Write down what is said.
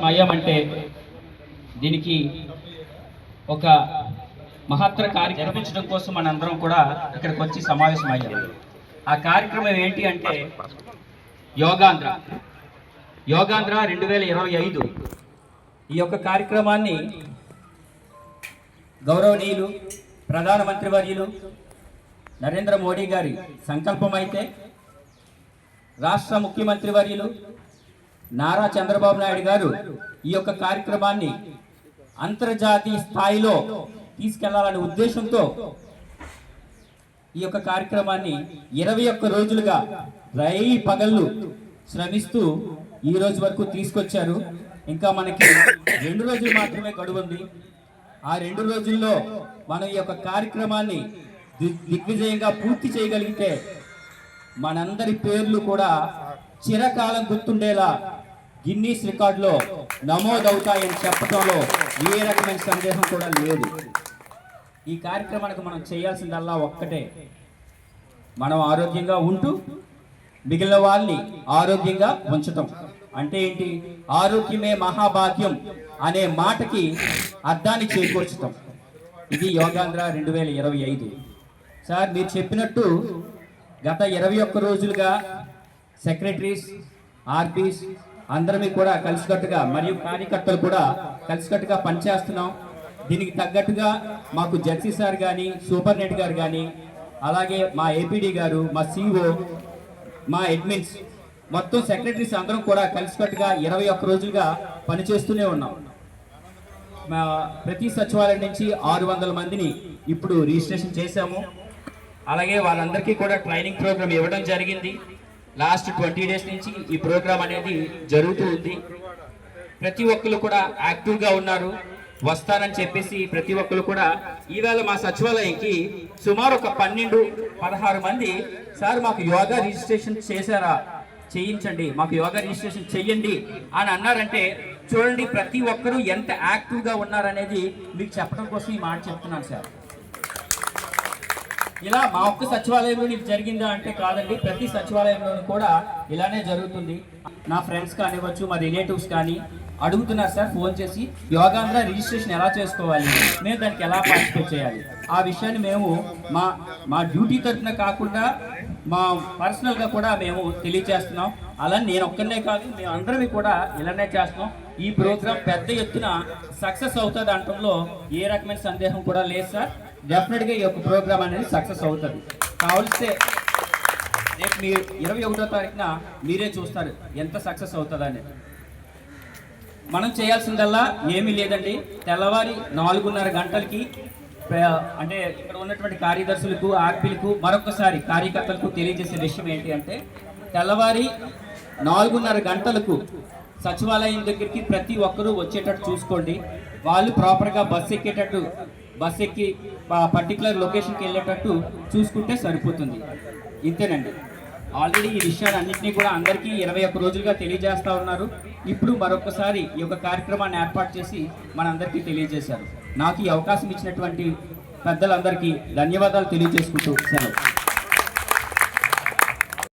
అయ్యామంటే దీనికి ఒక మహత్తర కార్యక్రమం నిర్వహించడం కోసం మనందరం కూడా ఇక్కడికి వచ్చి సమావేశం అయ్యాము. ఆ కార్యక్రమం ఏంటి అంటే యోగాంధ్ర 2025. ఈ యొక్క కార్యక్రమాన్ని గౌరవనీయులు ప్రధానమంత్రి వర్యులు నరేంద్ర మోడీ గారి సంకల్పం అయితే రాష్ట్ర ముఖ్యమంత్రి వర్యులు నారా చంద్రబాబు నాయుడు గారు ఈ యొక్క కార్యక్రమాన్ని అంతర్జాతీయ స్థాయిలో తీసుకెళ్లాలనే ఉద్దేశంతో ఈ యొక్క కార్యక్రమాన్ని 21 రోజులుగా రైలు పగళ్ళు శ్రమిస్తూ ఈ రోజు వరకు తీసుకొచ్చారు. ఇంకా మనకి 2 రోజులు మాత్రమే గడువు ఉంది. ఆ 2 రోజుల్లో మనం ఈ యొక్క కార్యక్రమాన్ని దిగ్విజయంగా పూర్తి చేయగలిగితే మనందరి పేర్లు కూడా చిరకాలం గుర్తుండేలా గిన్నీస్ రికార్డులో నమోదవుతాయని చెప్పడంలో ఏ రకమైన సందేహం కూడా లేదు. ఈ కార్యక్రమానికి మనం చేయాల్సిందల్లా ఒక్కటే, మనం ఆరోగ్యంగా ఉంటూ మిగిలిన వాళ్ళని ఆరోగ్యంగా ఉంచటం. అంటే ఏంటి? ఆరోగ్యమే మహాభాగ్యం అనే మాటకి అర్థాన్ని చేకూర్చటం. ఇది యోగాంధ్ర 2025. సార్ మీరు చెప్పినట్టు గత 21 రోజులుగా సెక్రటరీస్, ఆర్పీస్ అందరమీ కూడా కలిసికట్టుగా మరియు కార్యకర్తలు కూడా కలిసికట్టుగా పనిచేస్తున్నాం. దీనికి తగ్గట్టుగా మాకు జడ్సీ సార్ కానీ, సూపర్నెంట్ గారు కానీ, అలాగే మా ఏపీడీ గారు, మా సిఓ, మా అడ్మిన్స్, మొత్తం సెక్రటరీస్ అందరం కూడా కలిసికట్టుగా 21 రోజులుగా పనిచేస్తూనే ఉన్నాం. ప్రతి సచివాలయం నుంచి 600 మందిని ఇప్పుడు రిజిస్ట్రేషన్ చేశాము. అలాగే వాళ్ళందరికీ కూడా ట్రైనింగ్ ప్రోగ్రామ్ ఇవ్వడం జరిగింది. లాస్ట్ 20 డేస్ నుంచి ఈ ప్రోగ్రామ్ అనేది జరుగుతూ ఉంది. ప్రతి ఒక్కరు కూడా యాక్టివ్గా ఉన్నారు. వస్తానని చెప్పేసి ప్రతి ఒక్కరు కూడా ఈవేళ మా సచివాలయంకి సుమారు ఒక 12-16 మంది సార్ మాకు యోగా రిజిస్ట్రేషన్ చేశారా, చేయించండి, మాకు యోగా రిజిస్ట్రేషన్ చెయ్యండి అని అన్నారంటే చూడండి ప్రతి ఒక్కరూ ఎంత యాక్టివ్గా ఉన్నారనేది మీకు చెప్పడం కోసం ఈ మాట చెప్తున్నాను సార్. ఇలా మా ఒక్క సచివాలయంలో ఇది జరిగిందా అంటే కాదండి, ప్రతి సచివాలయంలోనూ కూడా ఇలానే జరుగుతుంది. నా ఫ్రెండ్స్ కానివ్వచ్చు, మా రిలేటివ్స్ కానీ అడుగుతున్నారు సార్ ఫోన్ చేసి యోగాంధ్ర రిజిస్ట్రేషన్ ఎలా చేసుకోవాలి, మేము దానికి ఎలా పార్టిసిపేట్ చేయాలి. ఆ విషయాన్ని మేము మా డ్యూటీ తరఫున కాకుండా మా పర్సనల్గా కూడా మేము తెలియజేస్తున్నాం. అలా నేను ఒక్కనే కాదు, మేము అందరం కూడా ఇలానే చేస్తున్నాం. ఈ ప్రోగ్రాం పెద్ద ఎత్తున సక్సెస్ అవుతుంది అనటంలో ఏ రకమైన సందేహం కూడా లేదు సార్. డెఫినెట్గా ఈ యొక్క ప్రోగ్రామ్ అనేది సక్సెస్ అవుతుంది. కావలిస్తే రేపు మీరు 21వ తారీఖున మీరే చూస్తారు ఎంత సక్సెస్ అవుతుంది అనేది. మనం చేయాల్సిందల్లా ఏమీ లేదండి, తెల్లవారి 4:30 గంటలకి అంటే ఇక్కడ ఉన్నటువంటి కార్యదర్శులకు, ఆర్పీలకు, మరొకసారి కార్యకర్తలకు తెలియజేసే విషయం ఏంటి అంటే తెల్లవారి 4:30 గంటలకు సచివాలయం దగ్గరికి ప్రతి ఒక్కరూ వచ్చేటట్టు చూసుకోండి. వాళ్ళు ప్రాపర్గా బస్ ఎక్కి పర్టికులర్ లొకేషన్కి వెళ్ళేటట్టు చూసుకుంటే సరిపోతుంది. ఇంతేనండి. ఆల్రెడీ ఈ విషయాలు అన్నింటినీ కూడా అందరికీ 21 రోజులుగా తెలియజేస్తూ ఉన్నారు. ఇప్పుడు మరొకసారి ఈ యొక్క కార్యక్రమాన్ని ఏర్పాటు చేసి మనందరికీ తెలియజేశారు. నాకు ఈ అవకాశం ఇచ్చినటువంటి పెద్దలందరికీ ధన్యవాదాలు తెలియజేసుకుంటూ సెలవు.